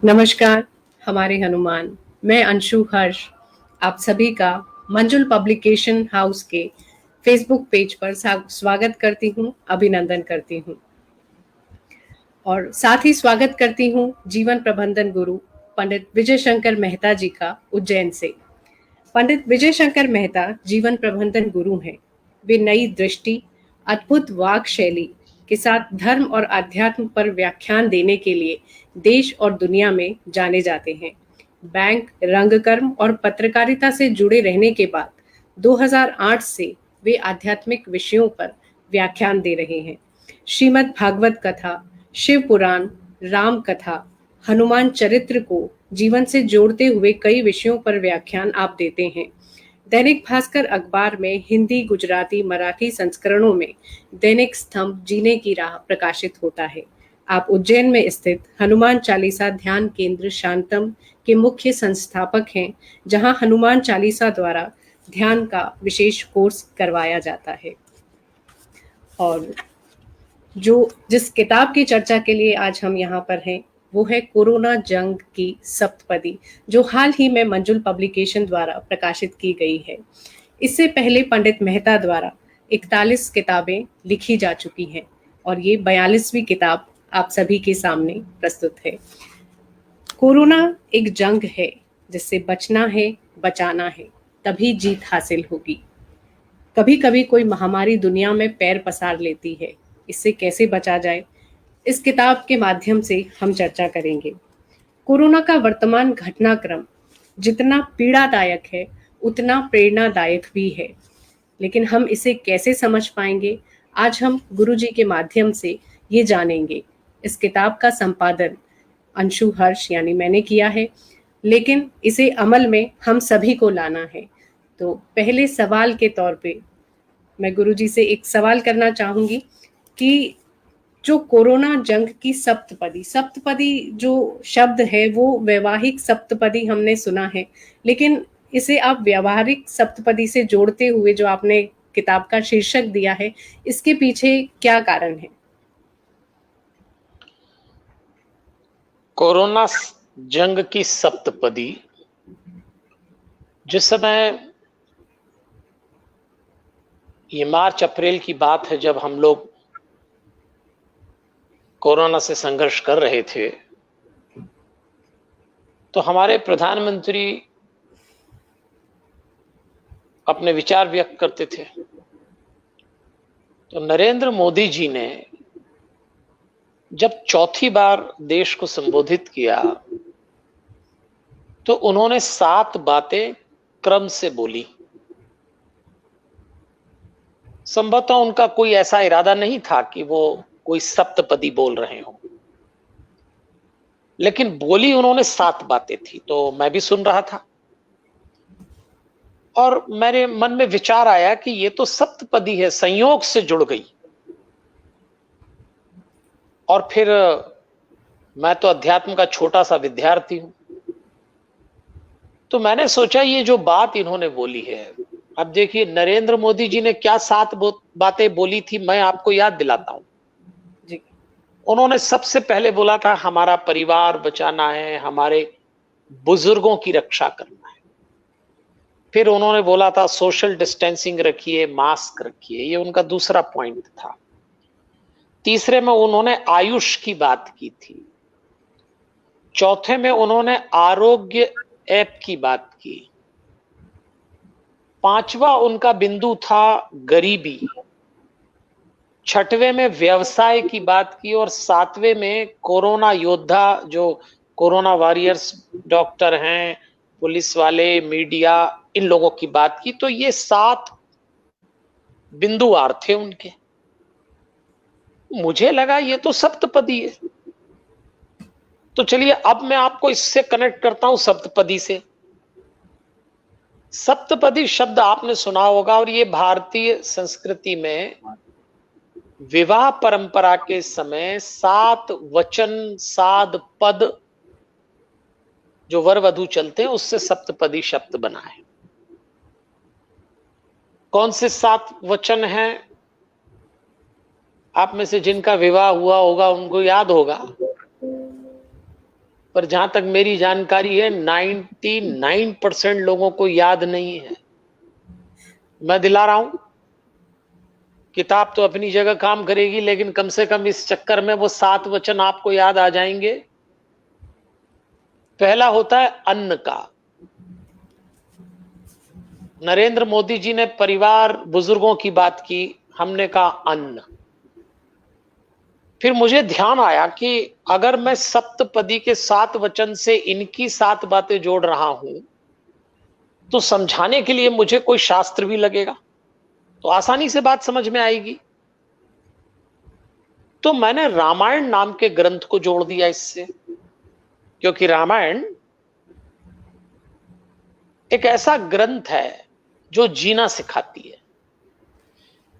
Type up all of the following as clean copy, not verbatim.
नमस्कार, हमारे हनुमान। मैं अंशु हर्ष आप सभी का मंजुल पब्लिकेशन हाउस के फेसबुक पेज पर स्वागत करती हूँ, अभिनंदन करती हूँ और साथ ही स्वागत करती हूँ जीवन प्रबंधन गुरु पंडित विजय शंकर मेहता जी का उज्जैन से। पंडित विजय शंकर मेहता जीवन प्रबंधन गुरु हैं। वे नई दृष्टि, अद्भुत वाक शैली के साथ धर्म और अध्यात्म पर व्याख्यान देने के लिए देश और दुनिया में जाने जाते हैं। बैंक, रंगकर्म और पत्रकारिता से जुड़े रहने के बाद 2008 से वे आध्यात्मिक विषयों पर व्याख्यान दे रहे हैं। श्रीमद् भागवत कथा, शिव पुराण, राम कथा, हनुमान चरित्र को जीवन से जोड़ते हुए कई विषयों पर व्याख्यान आप देते हैं। दैनिक भास्कर अखबार में हिंदी, गुजराती, मराठी संस्करणों में दैनिक स्तंभ जीने की राह प्रकाशित होता है। आप उज्जैन में स्थित हनुमान चालीसा ध्यान केंद्र शांतम के मुख्य संस्थापक हैं, जहां हनुमान चालीसा द्वारा ध्यान का विशेष कोर्स करवाया जाता है। और जिस किताब की चर्चा के लिए आज हम यहाँ पर हैं, वो है कोरोना जंग की सप्तपदी, जो हाल ही में मंजुल पब्लिकेशन द्वारा प्रकाशित की गई है। इससे पहले पंडित मेहता द्वारा 41 किताबें लिखी जा चुकी हैं और ये 42वीं किताब आप सभी के सामने प्रस्तुत है। कोरोना एक जंग है जिससे बचना है, बचाना है, तभी जीत हासिल होगी। कभी कभी कोई महामारी दुनिया में पैर पसार लेती है, इससे कैसे बचा जाए, इस किताब के माध्यम से हम चर्चा करेंगे। कोरोना का वर्तमान घटनाक्रम जितना पीड़ादायक है उतना प्रेरणादायक भी है, लेकिन हम इसे कैसे समझ पाएंगे, आज हम गुरुजी के माध्यम से ये जानेंगे। इस किताब का संपादन अंशु हर्ष यानी मैंने किया है, लेकिन इसे अमल में हम सभी को लाना है। तो पहले सवाल के तौर पे मैं गुरुजी से एक सवाल करना चाहूंगी कि जो कोरोना जंग की सप्तपदी जो शब्द है वो वैवाहिक सप्तपदी हमने सुना है, लेकिन इसे आप व्यावहारिक सप्तपदी से जोड़ते हुए जो आपने किताब का शीर्षक दिया है, इसके पीछे क्या कारण है? कोरोना जंग की सप्तपदी, जिस समय ये मार्च अप्रैल की बात है जब हम लोग कोरोना से संघर्ष कर रहे थे, तो हमारे प्रधानमंत्री अपने विचार व्यक्त करते थे। तो नरेंद्र मोदी जी ने जब चौथी बार देश को संबोधित किया तो उन्होंने 7 बातें क्रम से बोली। संभवतः उनका कोई ऐसा इरादा नहीं था कि वो कोई सप्तपदी बोल रहे हो, लेकिन बोली उन्होंने 7 बातें थी। तो मैं भी सुन रहा था और मेरे मन में विचार आया कि ये तो सप्तपदी है, संयोग से जुड़ गई। और फिर मैं तो अध्यात्म का छोटा सा विद्यार्थी हूं, तो मैंने सोचा ये जो बात इन्होंने बोली है, अब देखिए नरेंद्र मोदी जी ने क्या 7 बातें बोली थी, मैं आपको याद दिलाता हूं जी। उन्होंने सबसे पहले बोला था हमारा परिवार बचाना है, हमारे बुजुर्गों की रक्षा करना है। फिर उन्होंने बोला था सोशल डिस्टेंसिंग रखिए, मास्क रखिए, ये उनका दूसरा पॉइंट था। तीसरे में उन्होंने आयुष की बात की थी। चौथे में उन्होंने आरोग्य ऐप की बात की। 5वां उनका बिंदु था गरीबी। 6वें में व्यवसाय की बात की और 7वें में कोरोना योद्धा, जो कोरोना वॉरियर्स डॉक्टर हैं, पुलिस वाले, मीडिया, इन लोगों की बात की। तो ये 7 बिंदुवार थे उनके। मुझे लगा ये तो सप्तपदी है। तो चलिए अब मैं आपको इससे कनेक्ट करता हूं, सप्तपदी से। सप्तपदी शब्द आपने सुना होगा और ये भारतीय संस्कृति में विवाह परंपरा के समय 7 वचन, 7 पद जो वर वधू चलते हैं, उससे सप्तपदी शब्द बना है। कौन से 7 वचन हैं? आप में से जिनका विवाह हुआ होगा उनको याद होगा। पर जहां तक मेरी जानकारी है 99% लोगों को याद नहीं है। मैं दिला रहा हूं, किताब तो अपनी जगह काम करेगी, लेकिन कम से कम इस चक्कर में वो 7 वचन आपको याद आ जाएंगे। पहला होता है अन्न का। नरेंद्र मोदी जी ने परिवार बुजुर्गों की बात की, हमने कहा अन्न। फिर मुझे ध्यान आया कि अगर मैं सप्तपदी के 7 वचन से इनकी 7 बातें जोड़ रहा हूं तो समझाने के लिए मुझे कोई शास्त्र भी लगेगा, तो आसानी से बात समझ में आएगी। तो मैंने रामायण नाम के ग्रंथ को जोड़ दिया इससे, क्योंकि रामायण एक ऐसा ग्रंथ है जो जीना सिखाती है।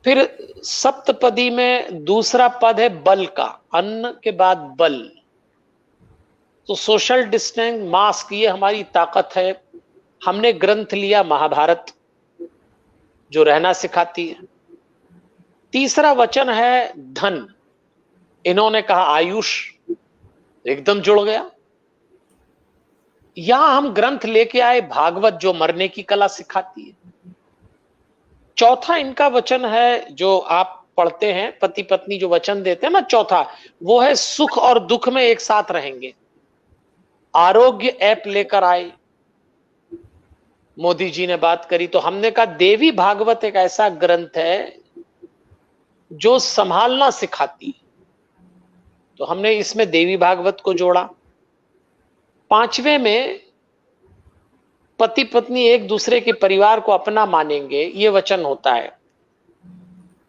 फिर सप्तपदी में दूसरा पद है बल का, अन्न के बाद बल। तो सोशल डिस्टेंस, मास्क, ये हमारी ताकत है। हमने ग्रंथ लिया महाभारत, जो रहना सिखाती है। तीसरा वचन है धन, इन्होंने कहा आयुष, एकदम जुड़ गया। यहां हम ग्रंथ लेके आए भागवत, जो मरने की कला सिखाती है। चौथा इनका वचन है जो आप पढ़ते हैं, पति पत्नी जो वचन देते हैं ना, चौथा वो है सुख और दुख में एक साथ रहेंगे। आरोग्य ऐप लेकर आए, मोदी जी ने बात करी, तो हमने कहा देवी भागवत एक ऐसा ग्रंथ है जो संभालना सिखाती है, तो हमने इसमें देवी भागवत को जोड़ा। पांचवें में पति पत्नी एक दूसरे के परिवार को अपना मानेंगे, ये वचन होता है।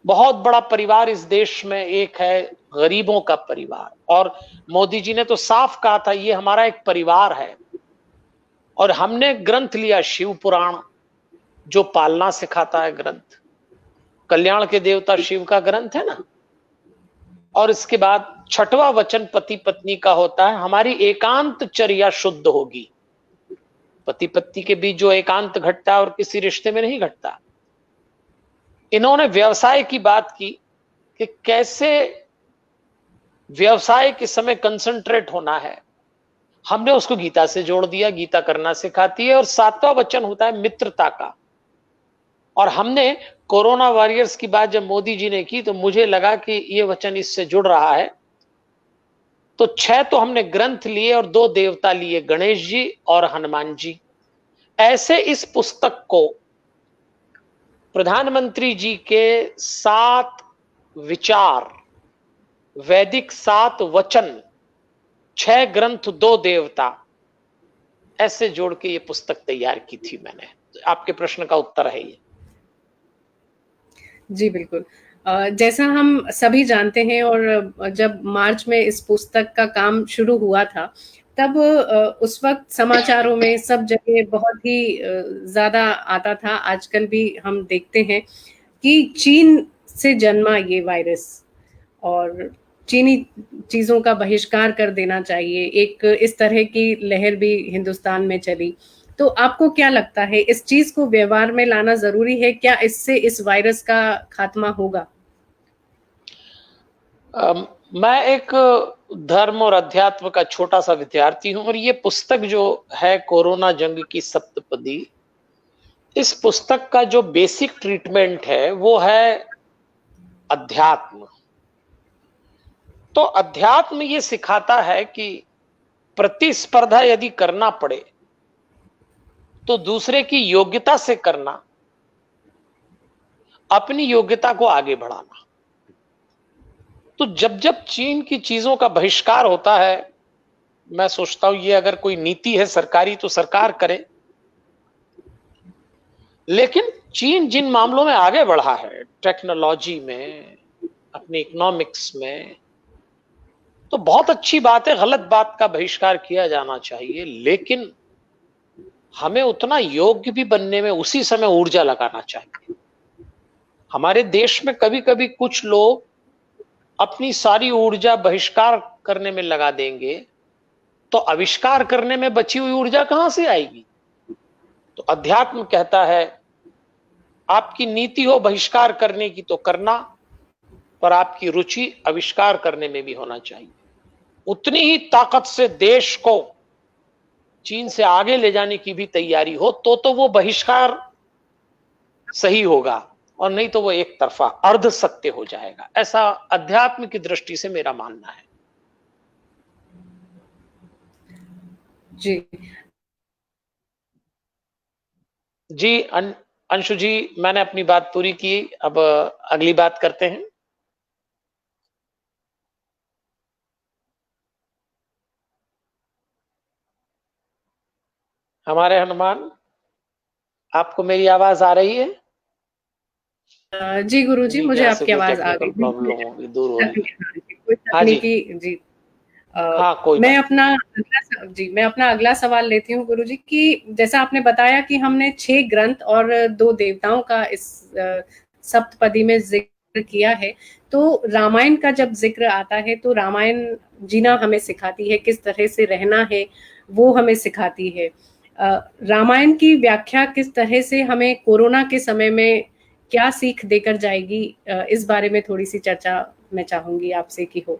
बहुत बड़ा परिवार इस देश में एक है, गरीबों का परिवार, और मोदी जी ने तो साफ कहा था ये हमारा एक परिवार है। और हमने ग्रंथ लिया शिव पुराण, जो पालना सिखाता है ग्रंथ, कल्याण के देवता शिव का ग्रंथ है ना। और इसके बाद छठवां वचन पति पत्नी का होता है, हमारी एकांत चर्या शुद्ध होगी। पति पत्नी के बीच जो एकांत घटता है और किसी रिश्ते में नहीं घटता। इन्होंने व्यवसाय की बात की कि कैसे व्यवसाय के समय कंसंट्रेट होना है, हमने उसको गीता से जोड़ दिया, गीता करना सिखाती है। और 7वां वचन होता है मित्रता का। और हमने कोरोना वॉरियर्स की बात जब मोदी जी ने की तो मुझे लगा कि ये वचन इससे जुड़ रहा है। तो 6 तो हमने ग्रंथ लिए और 2 देवता लिए, गणेश जी और हनुमान जी। ऐसे इस पुस्तक को प्रधानमंत्री जी के 7 विचार, वैदिक 7 वचन, 6 ग्रंथ, 2 देवता, ऐसे जोड़ के ये पुस्तक तैयार की थी मैंने। तो आपके प्रश्न का उत्तर है ये। जी बिल्कुल। जैसा हम सभी जानते हैं, और जब मार्च में इस पुस्तक का काम शुरू हुआ था, तब उस वक्त समाचारों में सब जगह बहुत ही ज़्यादा आता था। आजकल भी हम देखते हैं कि चीन से जन्मा ये वायरस, और चीनी चीज़ों का बहिष्कार कर देना चाहिए, एक इस तरह की लहर भी हिंदुस्तान में चली। तो आपको क्या लगता है, इस चीज को व्यवहार में लाना जरूरी है क्या? इससे इस वायरस का खात्मा होगा? मैं एक धर्म और अध्यात्म का छोटा सा विद्यार्थी हूं, और ये पुस्तक जो है कोरोना जंग की सप्तपदी, इस पुस्तक का जो बेसिक ट्रीटमेंट है वो है अध्यात्म। तो अध्यात्म ये सिखाता है कि प्रतिस्पर्धा यदि करना पड़े तो दूसरे की योग्यता से करना, अपनी योग्यता को आगे बढ़ाना। तो जब जब चीन की चीजों का बहिष्कार होता है, मैं सोचता हूं ये अगर कोई नीति है सरकारी तो सरकार करे। लेकिन चीन जिन मामलों में आगे बढ़ा है, टेक्नोलॉजी में, अपनी इकोनॉमिक्स में, तो बहुत अच्छी बात है, गलत बात का बहिष्कार किया जाना चाहिए। लेकिन हमें उतना योग्य भी बनने में उसी समय ऊर्जा लगाना चाहिए। हमारे देश में कभी कभी कुछ लोग अपनी सारी ऊर्जा बहिष्कार करने में लगा देंगे, तो आविष्कार करने में बची हुई ऊर्जा कहां से आएगी? तो अध्यात्म कहता है आपकी नीति हो बहिष्कार करने की तो करना, पर आपकी रुचि आविष्कार करने में भी होना चाहिए। उतनी ही ताकत से देश को चीन से आगे ले जाने की भी तैयारी हो तो वो बहिष्कार सही होगा, और नहीं तो वो एक तरफा अर्ध सत्य हो जाएगा। ऐसा अध्यात्म की दृष्टि से मेरा मानना है। जी जी अंशु जी, मैंने अपनी बात पूरी की, अब अगली बात करते हैं। हमारे हनुमान, आपको मेरी आवाज आ रही है? जी गुरुजी, जी, मुझे जहां से आपकी कोई आवाज आ टेक्निकल गई। प्रॉब्लम होगी दूर हो रही है। कोई हाँ जी, तकनीकी जी। हाँ कोई मैं बात नहीं। अपना मैं अपना अगला सवाल लेती हूँ गुरुजी, कि जैसा आपने बताया कि हमने 6 ग्रंथ और 2 देवताओं का इस सप्तपदी में जिक्र किया है, तो रामायण का जब जिक्र आता है तो रामायण जीना हमें सिखाती है, किस तरह से रहना है वो हमें सिखाती है। रामायण की व्याख्या किस तरह से हमें कोरोना के समय में क्या सीख देकर जाएगी, इस बारे में थोड़ी सी चर्चा मैं चाहूंगी आपसे कि हो।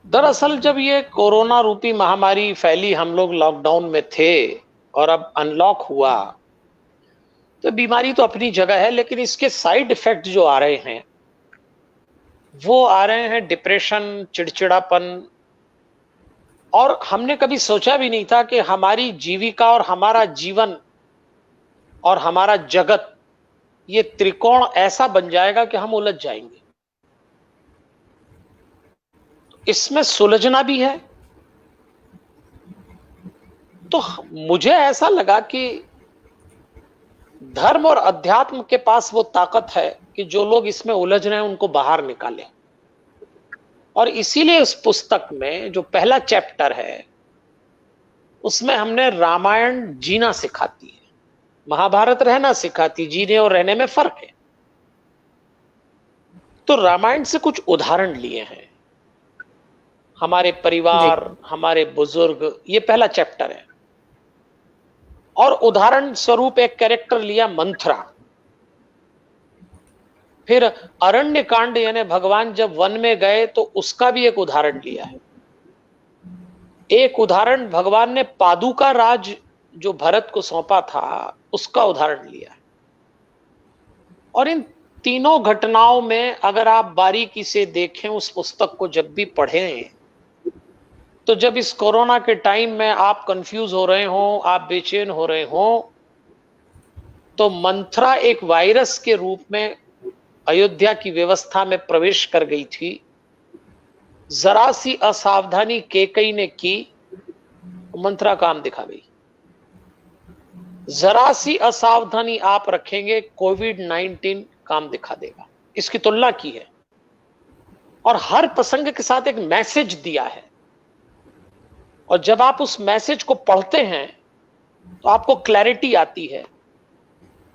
दरअसल जब ये कोरोना रूपी महामारी फैली, हम लोग लॉकडाउन में थे और अब अनलॉक हुआ, तो बीमारी तो अपनी जगह है, लेकिन इसके साइड इफेक्ट जो आ रहे हैं वो आ रहे हैं डिप्रेशन, चिड़चिड़ापन। और हमने कभी सोचा भी नहीं था कि हमारी जीविका और हमारा जीवन और हमारा जगत, ये त्रिकोण ऐसा बन जाएगा कि हम उलझ जाएंगे। इसमें सुलझना भी है। तो मुझे ऐसा लगा कि धर्म और अध्यात्म के पास वो ताकत है कि जो लोग इसमें उलझ रहे हैं उनको बाहर निकालें। और इसीलिए उस पुस्तक में जो पहला चैप्टर है उसमें हमने रामायण जीना सिखाती है, महाभारत रहना सिखाती। जीने और रहने में फर्क है। तो रामायण से कुछ उदाहरण लिए हैं, हमारे परिवार, हमारे बुजुर्ग, ये पहला चैप्टर है। और उदाहरण स्वरूप एक कैरेक्टर लिया, मंथरा। फिर अरण्य कांड, यानी भगवान जब वन में गए तो उसका भी एक उदाहरण लिया है। एक उदाहरण भगवान ने पादुका राज जो भरत को सौंपा था उसका उदाहरण लिया है। और इन तीनों घटनाओं में अगर आप बारीकी से देखें उस पुस्तक को, जब भी पढ़ें, तो जब इस कोरोना के टाइम में आप कंफ्यूज हो रहे हो, आप बेचैन हो रहे हो, तो मंथरा एक वायरस के रूप में अयोध्या की व्यवस्था में प्रवेश कर गई थी। जरा सी असावधानी केकई ने की, मंथरा काम दिखा गई। जरा सी असावधानी आप रखेंगे, कोविड-19 काम दिखा देगा। इसकी तुलना की है और हर प्रसंग के साथ एक मैसेज दिया है। और जब आप उस मैसेज को पढ़ते हैं तो आपको क्लैरिटी आती है।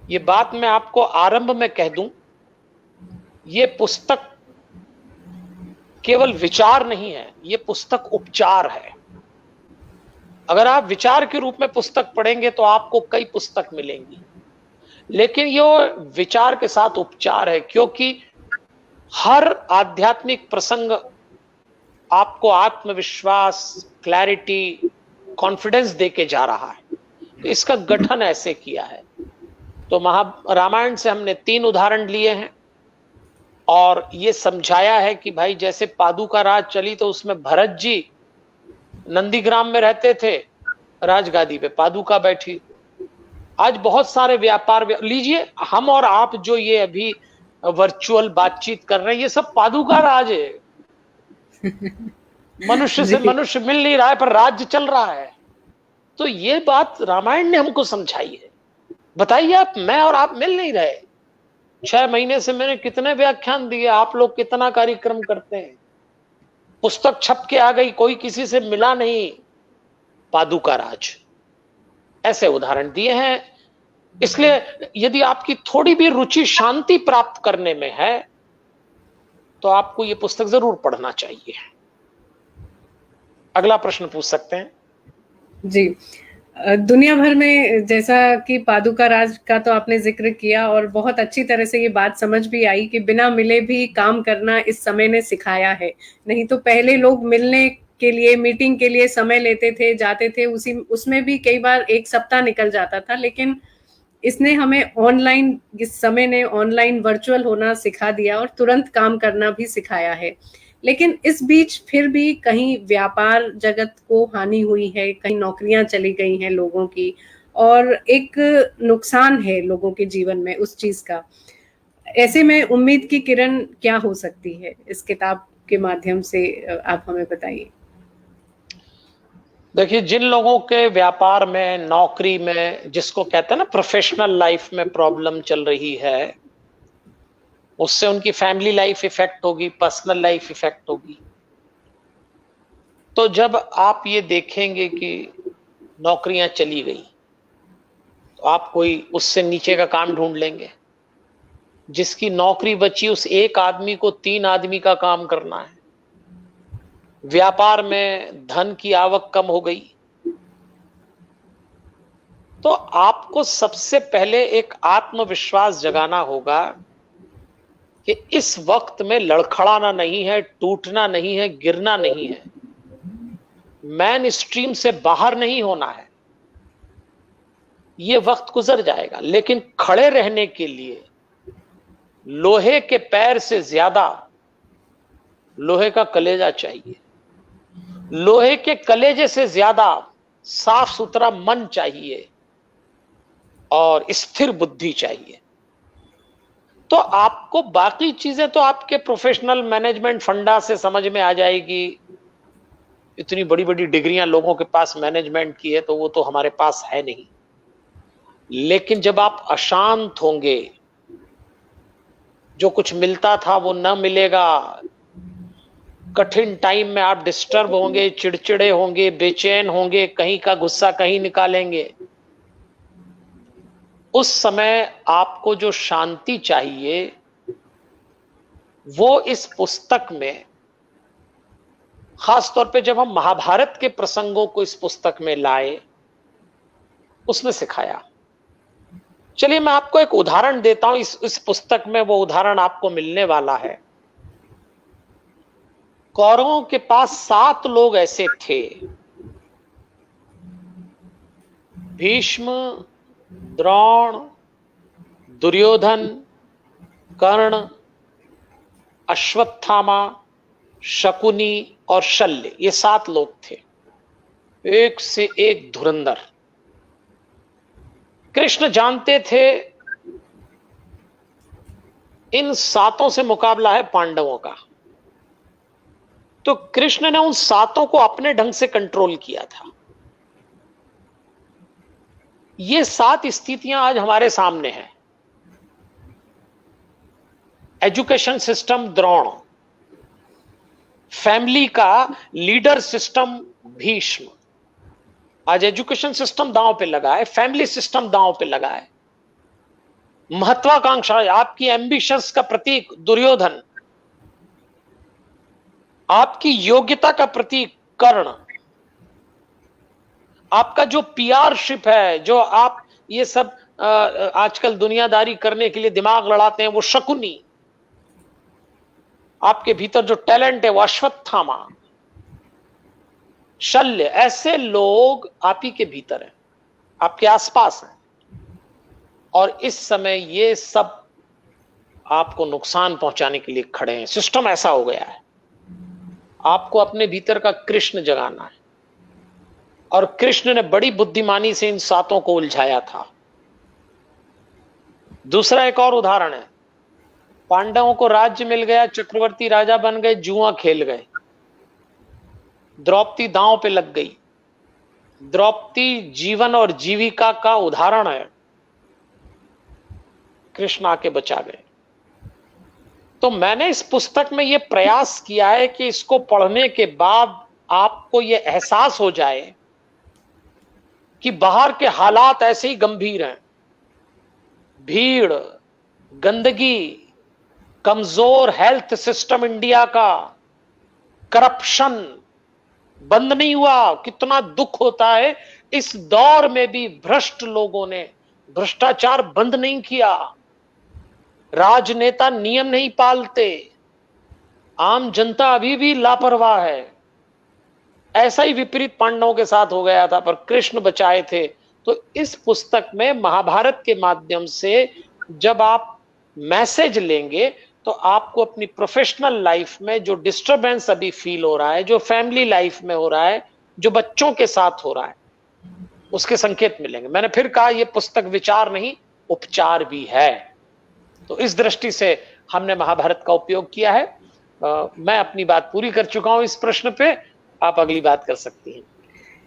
ये बात मैं आपको आरंभ में कह दूं, ये पुस्तक केवल विचार नहीं है, ये पुस्तक उपचार है। अगर आप विचार के रूप में पुस्तक पढ़ेंगे तो आपको कई पुस्तक मिलेंगी, लेकिन ये विचार के साथ उपचार है, क्योंकि हर आध्यात्मिक प्रसंग आपको आत्मविश्वास, क्लैरिटी, कॉन्फिडेंस देके जा रहा है। तो इसका गठन ऐसे किया है। तो रामायण से हमने 3 उदाहरण लिए हैं और ये समझाया है कि भाई जैसे पादुका राज चली तो उसमें भरत जी नंदीग्राम में रहते थे, राजगादी पे पादुका बैठी। आज बहुत सारे व्यापार लीजिए, हम और आप जो ये अभी वर्चुअल बातचीत कर रहे हैं, ये सब पादुका राज है। मनुष्य से मनुष्य मिल नहीं रहा है पर राज्य चल रहा है। तो ये बात रामायण ने हमको समझाई है। बताइए आप, मैं और आप मिल नहीं रहे। 6 महीने से मैंने कितने व्याख्यान दिए, आप लोग कितना कार्यक्रम करते हैं, पुस्तक छप के आ गई, कोई किसी से मिला नहीं। पादुका राज, ऐसे उदाहरण दिए हैं। इसलिए यदि आपकी थोड़ी भी रुचि शांति प्राप्त करने में है तो आपको यह पुस्तक जरूर पढ़ना चाहिए। अगला प्रश्न पूछ सकते हैं। जी, दुनिया भर में जैसा कि पादुका राज का तो आपने जिक्र किया और बहुत अच्छी तरह से ये बात समझ भी आई कि बिना मिले भी काम करना इस समय ने सिखाया है। नहीं तो पहले लोग मिलने के लिए, मीटिंग के लिए समय लेते थे, जाते थे, उसमें भी कई बार 1 सप्ताह निकल जाता था। लेकिन इसने हमें ऑनलाइन, इस समय ने ऑनलाइन वर्चुअल होना सिखा दिया और तुरंत काम करना भी सिखाया है। लेकिन इस बीच फिर भी कहीं व्यापार जगत को हानि हुई है, कहीं नौकरियां चली गई हैं लोगों की, और एक नुकसान है लोगों के जीवन में उस चीज का। ऐसे में उम्मीद की किरण क्या हो सकती है इस किताब के माध्यम से, आप हमें बताइए। देखिए, जिन लोगों के व्यापार में, नौकरी में, जिसको कहते हैं ना प्रोफेशनल लाइफ में प्रॉब्लम चल रही है, उससे उनकी फैमिली लाइफ इफेक्ट होगी, पर्सनल लाइफ इफेक्ट होगी। तो जब आप ये देखेंगे कि नौकरियां चली गई, तो आप कोई उससे नीचे का काम ढूंढ लेंगे। जिसकी नौकरी बची, उस एक आदमी को 3 आदमी का काम करना है। व्यापार में धन की आवक कम हो गई, तो आपको सबसे पहले एक आत्मविश्वास जगाना होगा कि इस वक्त में लड़खड़ाना नहीं है, टूटना नहीं है, गिरना नहीं है, मेन स्ट्रीम से बाहर नहीं होना है। ये वक्त गुजर जाएगा, लेकिन खड़े रहने के लिए लोहे के पैर से ज्यादा लोहे का कलेजा चाहिए। लोहे के कलेजे से ज्यादा साफ सुथरा मन चाहिए और स्थिर बुद्धि चाहिए। तो आपको बाकी चीजें तो आपके प्रोफेशनल मैनेजमेंट फंडा से समझ में आ जाएगी। इतनी बड़ी बड़ी डिग्रियां लोगों के पास मैनेजमेंट की है, तो वो तो हमारे पास है नहीं। लेकिन जब आप अशांत होंगे, जो कुछ मिलता था वो न मिलेगा, कठिन टाइम में आप डिस्टर्ब होंगे, चिड़चिड़े होंगे, बेचैन होंगे, कहीं का गुस्सा कहीं निकालेंगे, उस समय आपको जो शांति चाहिए वो इस पुस्तक में, खास तौर पे जब हम महाभारत के प्रसंगों को इस पुस्तक में लाए, उसमें सिखाया। चलिए मैं आपको एक उदाहरण देता हूं। इस पुस्तक में वो उदाहरण आपको मिलने वाला है। कौरवों के पास 7 लोग ऐसे थे, भीष्म, द्रोण, दुर्योधन, कर्ण, अश्वत्थामा, शकुनी और शल्य। ये 7 लोग थे, एक से एक धुरंधर। कृष्ण जानते थे इन 7 से मुकाबला है पांडवों का, तो कृष्ण ने उन 7 को अपने ढंग से कंट्रोल किया था। ये 7 स्थितियां आज हमारे सामने हैं। एजुकेशन सिस्टम द्रोण, फैमिली का लीडर सिस्टम भीष्म। आज एजुकेशन सिस्टम दांव पे लगा है, फैमिली सिस्टम दांव पे लगा है। महत्वाकांक्षा, आपकी एम्बिशंस का प्रतीक दुर्योधन, आपकी योग्यता का प्रतीक कर्ण, आपका जो पीआरशिप है, जो आप ये सब आजकल दुनियादारी करने के लिए दिमाग लड़ाते हैं, वो शकुनी। आपके भीतर जो टैलेंट है वो अश्वत्थामा, शल्य। ऐसे लोग आप ही के भीतर हैं, आपके आसपास हैं, और इस समय ये सब आपको नुकसान पहुंचाने के लिए खड़े हैं। सिस्टम ऐसा हो गया है। आपको अपने भीतर का कृष्ण जगाना है, और कृष्ण ने बड़ी बुद्धिमानी से इन 7 को उलझाया था। दूसरा एक और उदाहरण है। पांडवों को राज्य मिल गया, चक्रवर्ती राजा बन गए, जुआ खेल गए, द्रौपदी दांव पे लग गई। द्रौपदी जीवन और जीविका का उदाहरण है। कृष्ण आके बचा गए। तो मैंने इस पुस्तक में यह प्रयास किया है कि इसको पढ़ने के बाद आपको यह एहसास हो जाए कि बाहर के हालात ऐसे ही गंभीर हैं। भीड़, गंदगी, कमजोर हेल्थ सिस्टम इंडिया का, करप्शन बंद नहीं हुआ। कितना दुख होता है, इस दौर में भी भ्रष्ट लोगों ने भ्रष्टाचार बंद नहीं किया। राजनेता नियम नहीं पालते, आम जनता अभी भी लापरवाह है। ऐसा ही विपरीत पांडवों के साथ हो गया था, पर कृष्ण बचाए थे। तो इस पुस्तक में महाभारत के माध्यम से जब आप मैसेज लेंगे, तो आपको अपनी प्रोफेशनल लाइफ में जो डिस्टरबेंस अभी फील हो रहा है, जो फैमिली लाइफ में हो रहा है, जो बच्चों के साथ हो रहा है, उसके संकेत मिलेंगे। मैंने फिर कहा, यह पुस्तक विचार नहीं, उपचार भी है। तो इस दृष्टि से हमने महाभारत का उपयोग किया है। मैं अपनी बात पूरी कर चुका हूं इस प्रश्न पे, आप अगली बात कर सकती हैं।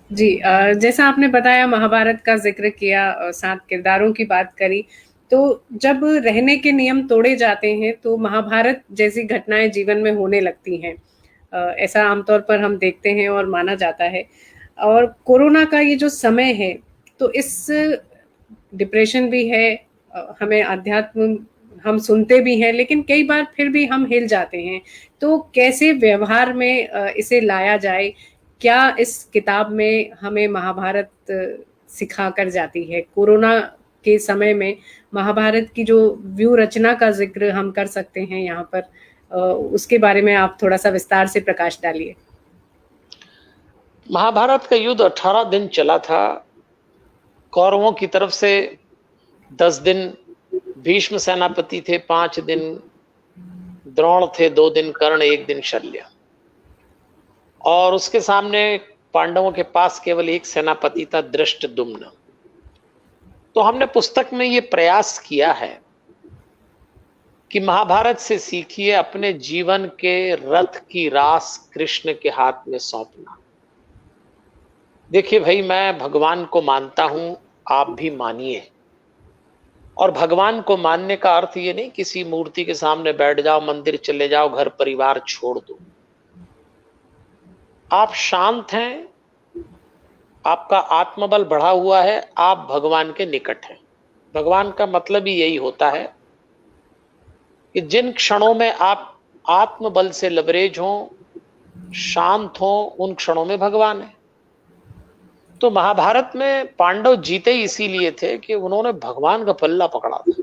जी, जैसा आपने बताया, महाभारत का जिक्र किया, 7 किरदारों की बात करी, तो जब रहने के नियम तोड़े जाते हैं तो महाभारत जैसी घटनाएं जीवन में होने लगती हैं। ऐसा आमतौर पर हम देखते हैं और माना जाता है। और कोरोना का ये जो समय है, तो इस डिप्रेशन भी है, हमें अध्यात्म हम सुनते भी हैं, लेकिन कई बार फिर भी हम हिल जाते हैं। तो कैसे व्यवहार में इसे लाया जाए? क्या इस किताब में हमें महाभारत सिखा कर जाती है? कोरोना के समय में महाभारत की जो व्यू रचना का जिक्र हम कर सकते हैं यहाँ पर, उसके बारे में आप थोड़ा सा विस्तार से प्रकाश डालिए। महाभारत का युद्ध 18 दिन चला था। कौरवों की तरफ से 10 दिन भीष्म सेनापति थे, 5 दिन द्रोण थे, 2 दिन कर्ण, 1 दिन शल्य। और उसके सामने पांडवों के पास केवल एक सेनापति था, धृष्टद्युम्न। तो हमने पुस्तक में ये प्रयास किया है कि महाभारत से सीखिए, अपने जीवन के रथ की रास कृष्ण के हाथ में सौंपना। देखिए भाई, मैं भगवान को मानता हूं, आप भी मानिए। और भगवान को मानने का अर्थ ये नहीं किसी मूर्ति के सामने बैठ जाओ, मंदिर चले जाओ, घर परिवार छोड़ दो। आप शांत हैं, आपका आत्मबल बढ़ा हुआ है, आप भगवान के निकट हैं। भगवान का मतलब ही यही होता है कि जिन क्षणों में आप आत्मबल से लबरेज हो, शांत हो, उन क्षणों में भगवान है। तो महाभारत में पांडव जीते ही इसीलिए थे कि उन्होंने भगवान का पल्ला पकड़ा था।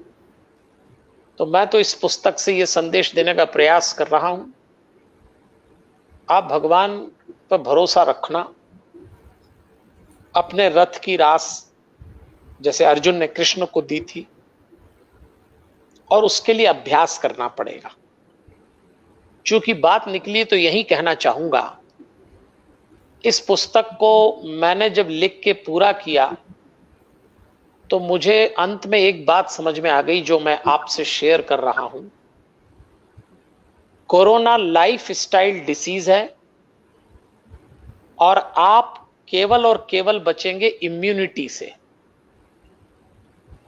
तो मैं तो इस पुस्तक से यह संदेश देने का प्रयास कर रहा हूं, आप भगवान पर भरोसा रखना। अपने रथ की रास जैसे अर्जुन ने कृष्ण को दी थी, और उसके लिए अभ्यास करना पड़ेगा। चूंकि बात निकली तो यही कहना चाहूंगा, इस पुस्तक को मैंने जब लिख के पूरा किया तो मुझे अंत में एक बात समझ में आ गई जो मैं आपसे शेयर कर रहा हूं। कोरोना लाइफ स्टाइल डिसीज है, और आप केवल और केवल बचेंगे इम्यूनिटी से।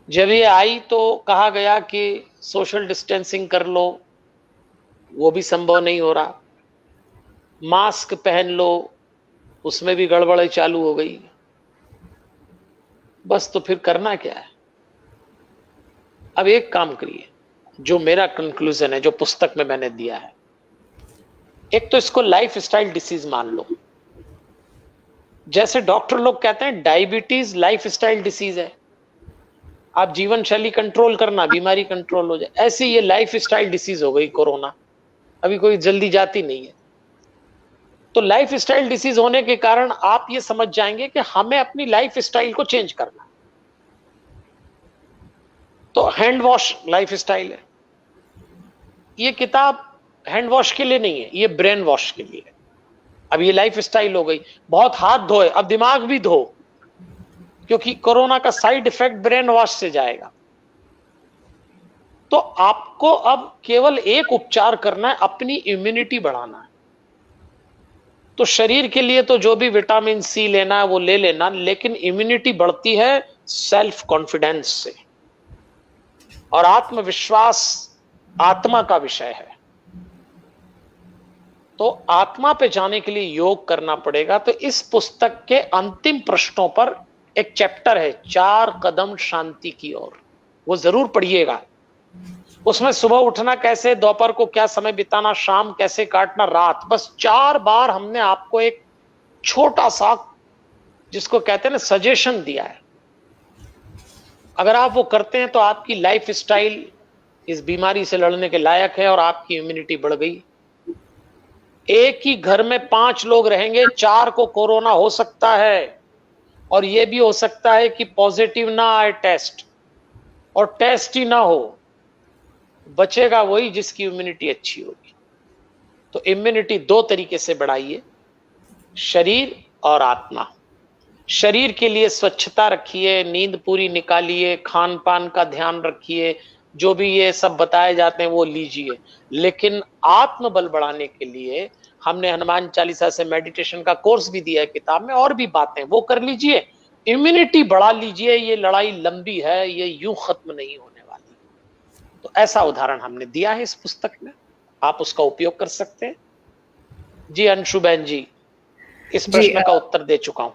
जब ये आई तो कहा गया कि सोशल डिस्टेंसिंग कर लो, वो भी संभव नहीं हो रहा। मास्क पहन लो, उसमें भी गड़बड़ चालू हो गई। बस तो फिर करना क्या है? अब एक काम करिए, जो मेरा कंक्लूजन है, जो पुस्तक में मैंने दिया है। एक तो इसको लाइफ स्टाइल डिसीज मान लो। जैसे डॉक्टर लोग कहते हैं डायबिटीज लाइफ स्टाइल डिसीज है, आप जीवन शैली कंट्रोल करना, बीमारी कंट्रोल हो जाए। ऐसे ये लाइफ स्टाइल डिसीज हो गई कोरोना, अभी कोई जल्दी जाती नहीं है। तो लाइफ स्टाइल डिसीज होने के कारण आप ये समझ जाएंगे कि हमें अपनी लाइफ स्टाइल को चेंज करना। तो हैंड वॉश लाइफ स्टाइल है। ये किताब हैंड वॉश के लिए नहीं है, ये ब्रेन वॉश के लिए है। अब ये लाइफ स्टाइल हो गई, बहुत हाथ धोए, अब दिमाग भी धो, क्योंकि कोरोना का साइड इफेक्ट ब्रेन वॉश से जाएगा। तो आपको अब केवल एक उपचार करना है, अपनी इम्यूनिटी बढ़ाना है। तो शरीर के लिए तो जो भी विटामिन सी लेना है वो ले लेना, लेकिन इम्यूनिटी बढ़ती है सेल्फ कॉन्फिडेंस से, और आत्मविश्वास आत्मा का विषय है। तो आत्मा पे जाने के लिए योग करना पड़ेगा। तो इस पुस्तक के अंतिम पृष्ठों पर एक चैप्टर है, 4 कदम शांति की ओर, वो जरूर पढ़िएगा। उसमें सुबह उठना कैसे, दोपहर को क्या समय बिताना, शाम कैसे काटना, रात, बस 4 बार हमने आपको एक छोटा सा, जिसको कहते हैं ना, सजेशन दिया है। अगर आप वो करते हैं तो आपकी लाइफ स्टाइल इस बीमारी से लड़ने के लायक है और आपकी इम्यूनिटी बढ़ गई। एक ही घर में 5 लोग रहेंगे, 4 को कोरोना हो सकता है और यह भी हो सकता है कि पॉजिटिव ना आए टेस्ट, और टेस्ट ही ना हो, बचेगा वही जिसकी इम्यूनिटी अच्छी होगी। तो इम्यूनिटी 2 तरीके से बढ़ाइए, शरीर और आत्मा। शरीर के लिए स्वच्छता रखिए, नींद पूरी निकालिए, खान पान का ध्यान रखिए, जो भी ये सब बताए जाते हैं वो लीजिए। लेकिन आत्मबल बढ़ाने के लिए हमने हनुमान चालीसा से मेडिटेशन का कोर्स भी दिया है किताब में, और भी बातें वो कर लीजिए, इम्यूनिटी बढ़ा लीजिए। ये लड़ाई लंबी है, ये यूं खत्म नहीं होने वाली। तो ऐसा उदाहरण हमने दिया है इस पुस्तक में, आप उसका उपयोग कर सकते हैं। जी अंशु बहन जी, इस जी प्रश्न का उत्तर दे चुका हूं।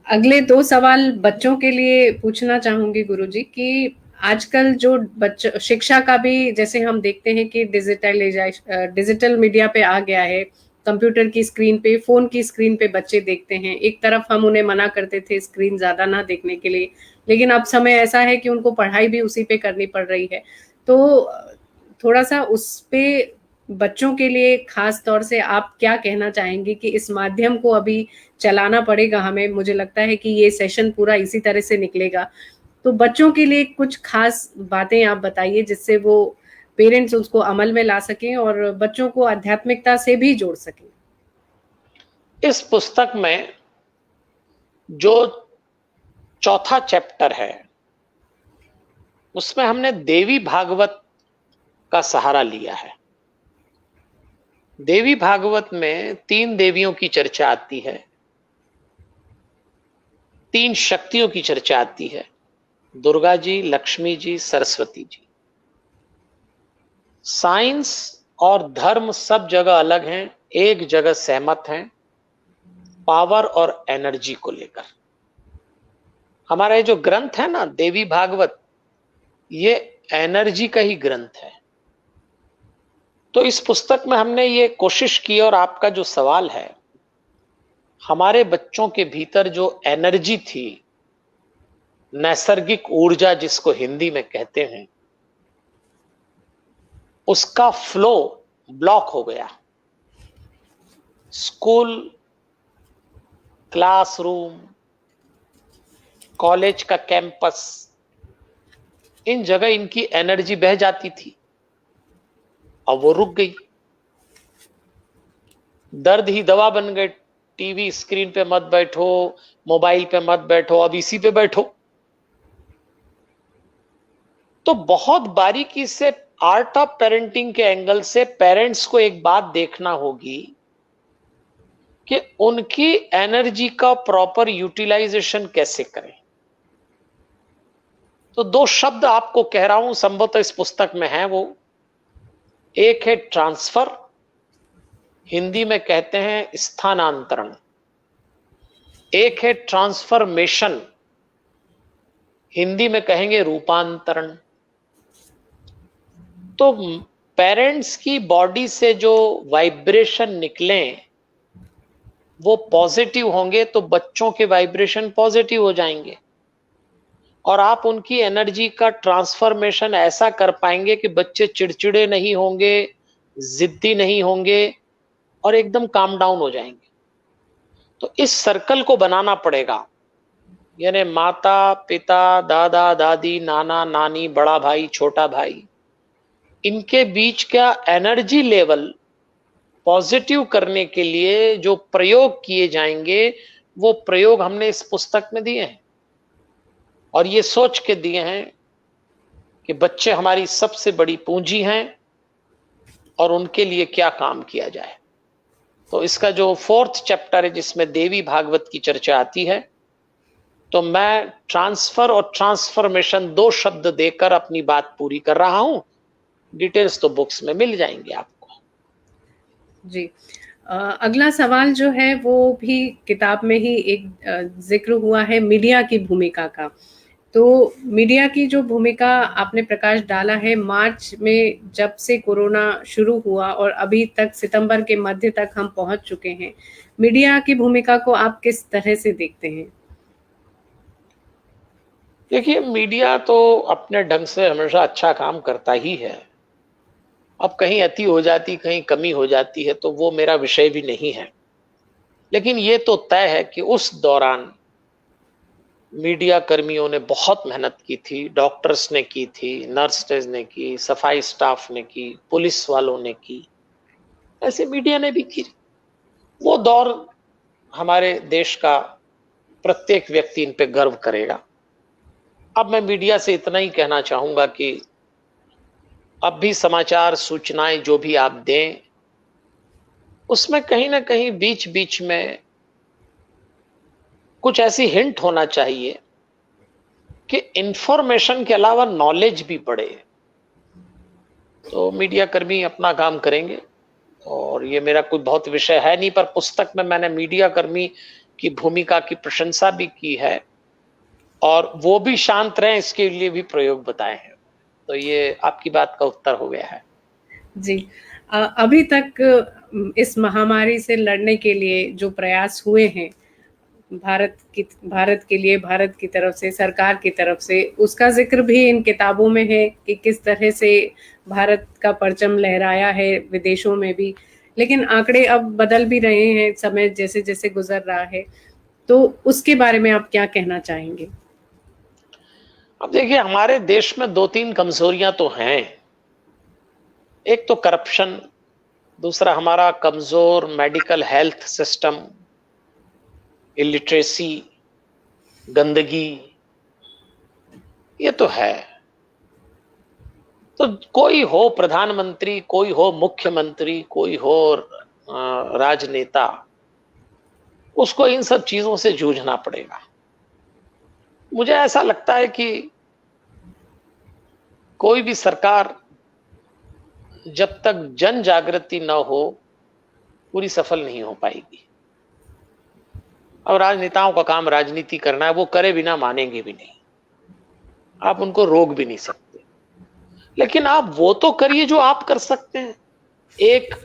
अगले 2 सवाल बच्चों के लिए पूछना चाहूंगी गुरुजी कि आजकल जो बच्चों शिक्षा का भी, जैसे हम देखते हैं कि डिजिटल मीडिया पे आ गया है, कंप्यूटर की स्क्रीन पे, फोन की स्क्रीन पे बच्चे देखते हैं। एक तरफ हम उन्हें मना करते थे स्क्रीन ज्यादा ना देखने के लिए, लेकिन अब समय ऐसा है कि उनको पढ़ाई भी उसी पे करनी पड़ रही है। तो थोड़ा सा उस पे बच्चों के लिए खास तौर से आप क्या कहना चाहेंगे कि इस माध्यम को अभी चलाना पड़ेगा हमें? मुझे लगता है कि ये सेशन पूरा इसी तरह से निकलेगा। तो बच्चों के लिए कुछ खास बातें आप बताइए जिससे वो पेरेंट्स उसको अमल में ला सकें और बच्चों को आध्यात्मिकता से भी जोड़ सकें। इस पुस्तक में जो चौथा चैप्टर है उसमें हमने देवी भागवत का सहारा लिया है। देवी भागवत में 3 देवियों की चर्चा आती है, 3 शक्तियों की चर्चा आती है, दुर्गा जी, लक्ष्मी जी, सरस्वती जी। साइंस और धर्म सब जगह अलग हैं, एक जगह सहमत हैं, पावर और एनर्जी को लेकर। हमारा ये जो ग्रंथ है ना देवी भागवत, ये एनर्जी का ही ग्रंथ है। तो इस पुस्तक में हमने ये कोशिश की, और आपका जो सवाल है, हमारे बच्चों के भीतर जो एनर्जी थी, नैसर्गिक ऊर्जा जिसको हिंदी में कहते हैं, उसका फ्लो ब्लॉक हो गया। स्कूल, क्लासरूम, कॉलेज का कैंपस, इन जगह इनकी एनर्जी बह जाती थी, अब वो रुक गई। दर्द ही दवा बन गए, टीवी स्क्रीन पे मत बैठो, मोबाइल पे मत बैठो, अब इसी पे बैठो। तो बहुत बारीकी से आर्ट ऑफ पेरेंटिंग के एंगल से पेरेंट्स को एक बात देखना होगी कि उनकी एनर्जी का प्रॉपर यूटिलाइजेशन कैसे करें। तो 2 शब्द आपको कह रहा हूं, संभवतः इस पुस्तक में है वो। एक है ट्रांसफर, हिंदी में कहते हैं स्थानांतरण। एक है ट्रांसफॉर्मेशन, हिंदी में कहेंगे रूपांतरण। तो पेरेंट्स की बॉडी से जो वाइब्रेशन निकले वो पॉजिटिव होंगे तो बच्चों के वाइब्रेशन पॉजिटिव हो जाएंगे, और आप उनकी एनर्जी का ट्रांसफॉर्मेशन ऐसा कर पाएंगे कि बच्चे चिड़चिड़े नहीं होंगे, जिद्दी नहीं होंगे, और एकदम काम डाउन हो जाएंगे। तो इस सर्कल को बनाना पड़ेगा, यानी माता पिता, दादा दादी, नाना नानी, बड़ा भाई, छोटा भाई, इनके बीच का एनर्जी लेवल पॉजिटिव करने के लिए जो प्रयोग किए जाएंगे, वो प्रयोग हमने इस पुस्तक में दिए हैं, और ये सोच के दिए हैं कि बच्चे हमारी सबसे बड़ी पूंजी हैं और उनके लिए क्या काम किया जाए। तो इसका जो 4th चैप्टर है जिसमें देवी भागवत की चर्चा आती है, तो मैं ट्रांसफर और ट्रांसफॉर्मेशन 2 शब्द देकर अपनी बात पूरी कर रहा हूं। डिटेल्स तो बुक्स में मिल जाएंगे आपको। जी अगला सवाल जो है वो भी किताब में ही एक जिक्र हुआ है मीडिया की भूमिका का। तो मीडिया की जो भूमिका आपने प्रकाश डाला है, मार्च में जब से कोरोना शुरू हुआ और अभी तक सितंबर के मध्य तक हम पहुंच चुके हैं, मीडिया की भूमिका को आप किस तरह से देखते हैं? देखिए, मीडिया तो अपने ढंग से हमेशा अच्छा काम करता ही है, अब कहीं अति हो जाती, कहीं कमी हो जाती है, तो वो मेरा विषय भी नहीं है। लेकिन ये तो तय है कि उस दौरान मीडिया कर्मियों ने बहुत मेहनत की थी, डॉक्टर्स ने की थी, नर्सेज ने की, सफाई स्टाफ ने की, पुलिस वालों ने की, ऐसे मीडिया ने भी की। वो दौर हमारे देश का प्रत्येक व्यक्ति इन पे गर्व करेगा। अब मैं मीडिया से इतना ही कहना चाहूंगा कि अब भी समाचार सूचनाएं जो भी आप दें, उसमें कहीं ना कहीं बीच बीच में कुछ ऐसी हिंट होना चाहिए कि इंफॉर्मेशन के अलावा नॉलेज भी बढ़े। तो मीडिया कर्मी अपना काम करेंगे, और ये मेरा कोई बहुत विषय है नहीं, पर पुस्तक में मैंने मीडिया कर्मी की भूमिका की प्रशंसा भी की है, और वो भी शांत रहे इसके लिए भी प्रयोग बताए हैं। तो ये आपकी बात का उत्तर हो गया है। जी। अभी तक इस महामारी से लड़ने के लिए जो प्रयास हुए हैं भारत के लिए, भारत की तरफ से, सरकार की तरफ से, उसका जिक्र भी इन किताबों में है कि किस तरह से भारत का परचम लहराया है विदेशों में भी। लेकिन आंकड़े अब बदल भी रहे हैं समय जैसे जैसे गुजर रहा है, तो उसके बारे में आप क्या कहना चाहेंगे? अब देखिए, हमारे देश में दो तीन कमजोरियां तो हैं। एक तो करप्शन, दूसरा हमारा कमजोर मेडिकल हेल्थ सिस्टम, इलिटरेसी, गंदगी, ये तो है। तो कोई हो प्रधानमंत्री, कोई हो मुख्यमंत्री, कोई हो राजनेता, उसको इन सब चीजों से जूझना पड़ेगा। मुझे ऐसा लगता है कि कोई भी सरकार जब तक जन जागृति न हो, पूरी सफल नहीं हो पाएगी। अब राजनेताओं का काम राजनीति करना है, वो करे बिना मानेंगे भी नहीं, आप उनको रोक भी नहीं सकते। लेकिन आप वो तो करिए जो आप कर सकते हैं। एक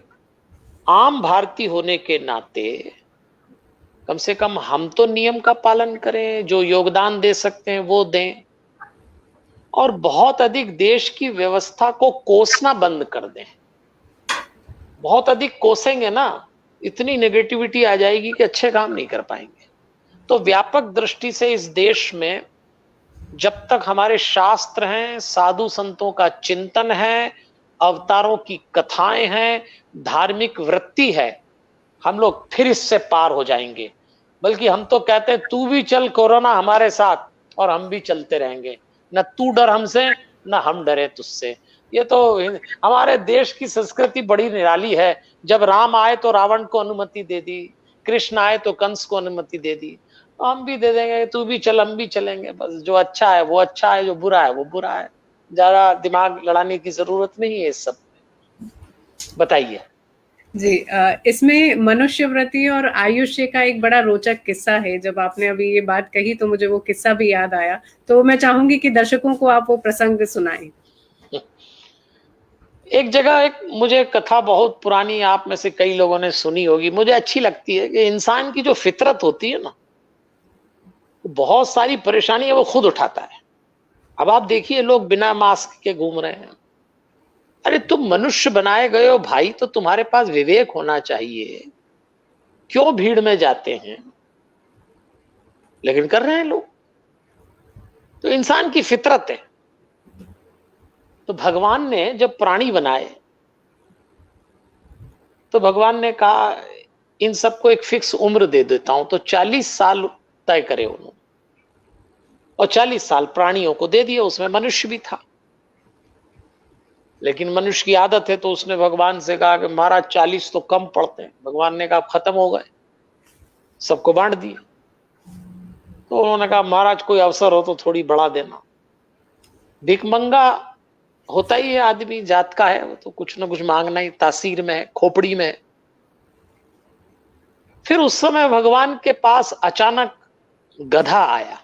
आम भारतीय होने के नाते कम से कम हम तो नियम का पालन करें, जो योगदान दे सकते हैं वो दें, और बहुत अधिक देश की व्यवस्था को कोसना बंद कर दें। बहुत अधिक कोसेंगे ना, इतनी नेगेटिविटी आ जाएगी कि अच्छे काम नहीं कर पाएंगे। तो व्यापक दृष्टि से इस देश में जब तक हमारे शास्त्र हैं, साधु संतों का चिंतन है, अवतारों की कथाएं हैं, धार्मिक वृत्ति है, हम लोग फिर इससे पार हो जाएंगे। बल्कि हम तो कहते हैं तू भी चल कोरोना हमारे साथ, और हम भी चलते रहेंगे। न तू डर हमसे, न हम डरे तुझसे। ये तो हमारे देश की संस्कृति बड़ी निराली है। जब राम आए तो रावण को अनुमति दे दी, कृष्ण आए तो कंस को अनुमति दे दी, तो हम भी दे देंगे, तू भी चल हम भी चलेंगे। बस जो अच्छा है वो अच्छा है, जो बुरा है वो बुरा है। ज्यादा दिमाग लड़ाने की जरूरत नहीं है इस सब। बताइए। जी, इसमें मनुष्यवृत्ति और आयुष्य का एक बड़ा रोचक किस्सा है। जब आपने अभी ये बात कही तो मुझे वो किस्सा भी याद आया, तो मैं चाहूंगी कि दर्शकों को आप वो प्रसंग सुनाएं। एक जगह एक मुझे कथा बहुत पुरानी, आप में से कई लोगों ने सुनी होगी, मुझे अच्छी लगती है, कि इंसान की जो फितरत होती है ना, बहुत सारी परेशानी है वो खुद उठाता है। अब आप देखिए, लोग बिना मास्क के घूम रहे हैं। अरे तुम मनुष्य बनाए गए हो भाई, तो तुम्हारे पास विवेक होना चाहिए। क्यों भीड़ में जाते हैं? लेकिन कर रहे हैं लोग। तो इंसान की फितरत है। तो भगवान ने जब प्राणी बनाए, तो भगवान ने कहा इन सबको एक फिक्स उम्र दे देता हूं, तो 40 साल तय करे उन्होंने, और 40 साल प्राणियों को दे दिए, उसमें मनुष्य भी था। लेकिन मनुष्य की आदत है, तो उसने भगवान से कहा कि महाराज 40 तो कम पड़ते हैं। भगवान ने कहा खत्म हो गए, सबको बांट दिए। तो उन्होंने कहा महाराज कोई अवसर हो तो थोड़ी बढ़ा देना। भिखमंगा होता ही है आदमी, जात का है वो, तो कुछ ना कुछ मांगना ही तासीर में है, खोपड़ी में है। फिर उस समय भगवान के पास अचानक गधा आया,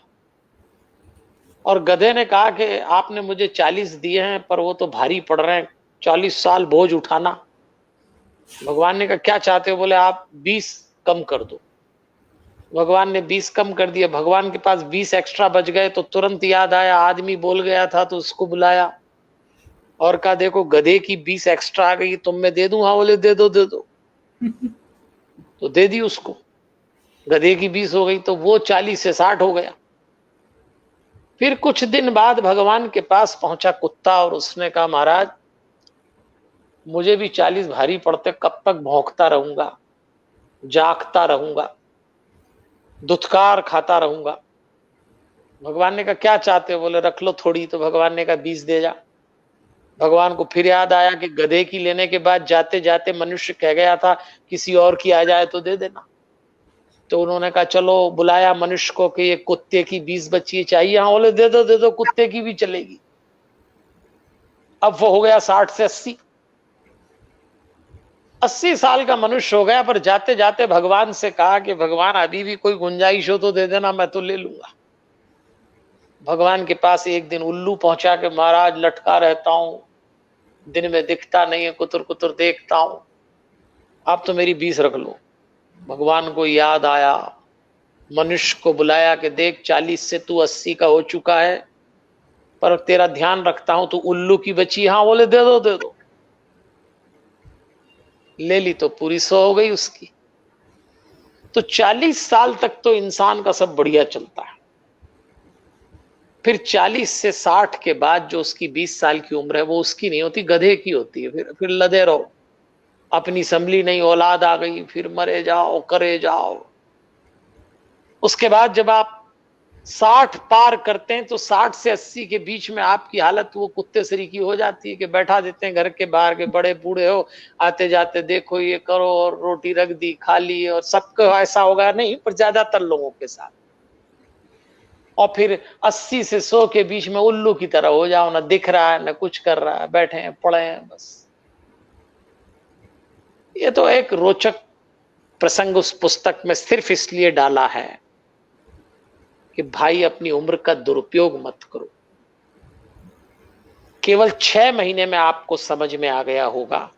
और गधे ने कहा कि आपने मुझे 40 दिए हैं, पर वो तो भारी पड़ रहे हैं, 40 साल बोझ उठाना। भगवान ने कहा क्या चाहते हो? बोले आप 20 कम कर दो। भगवान ने 20 कम कर दिया। भगवान के पास 20 एक्स्ट्रा बच गए, तो तुरंत याद आया आदमी बोल गया था, तो उसको बुलाया और कहा देखो गधे की 20 एक्स्ट्रा आ गई, तुम मैं दे दूं? हाँ बोले दे दो दे दो। तो दे दी उसको, गधे की 20 हो गई, तो वो 40 से 60 हो गया। फिर कुछ दिन बाद भगवान के पास पहुंचा कुत्ता और उसने कहा महाराज मुझे भी 40 भारी पड़ते, कब तक भौंकता रहूंगा, जागता रहूंगा, दुत्कार खाता रहूंगा। भगवान ने कहा क्या चाहते हो? बोले रख लो थोड़ी। तो भगवान ने कहा 20 दे जा। भगवान को फिर याद आया कि गधे की लेने के बाद जाते जाते मनुष्य कह गया था किसी और की आ जाए तो दे देना। तो उन्होंने कहा चलो, बुलाया मनुष्य को कि ये कुत्ते की 20 बच्ची चाहिए। हाँ बोले दे दो, कुत्ते की भी चलेगी। अब वो हो गया 60 से 80, 80 साल का मनुष्य हो गया, पर जाते जाते भगवान से कहा कि भगवान अभी भी कोई गुंजाइश हो तो दे देना, मैं तो ले लूंगा। भगवान के पास एक दिन उल्लू पहुंचा के महाराज लटका रहता हूं, दिन में दिखता नहीं है, कुतर कुतर देखता हूं, आप तो मेरी 20 रख लो। भगवान को याद आया, मनुष्य को बुलाया कि देख 40 से तू 80 का हो चुका है, पर तेरा ध्यान रखता हूं, तू उल्लू की बची। हाँ बोले दे दो दे दो। ले ली तो पूरी 100 हो गई उसकी। तो 40 साल तक तो इंसान का सब बढ़िया चलता है। फिर 40 से 60 के बाद जो उसकी 20 साल की उम्र है वो उसकी नहीं होती, गधे की होती है। फिर लदे रहो, अपनी संभली नहीं, औलाद आ गई, फिर मरे जाओ करे जाओ। उसके बाद जब आप 60 पार करते हैं तो 60 से 80 के बीच में आपकी हालत वो कुत्ते सरी की हो जाती है कि बैठा देते हैं घर के बाहर के बड़े बूढ़े हो, आते जाते देखो ये करो, और रोटी रख दी खा ली, और सबको ऐसा होगा नहीं पर ज्यादातर लोगों के साथ। और फिर 80 से 100 के बीच में उल्लू की तरह हो जाओ, ना दिख रहा है ना कुछ कर रहा है, बैठे हैं पड़े हैं बस। ये तो एक रोचक प्रसंग उस पुस्तक में सिर्फ इसलिए डाला है कि भाई अपनी उम्र का दुरुपयोग मत करो। केवल 6 महीने में आपको समझ में आ गया होगा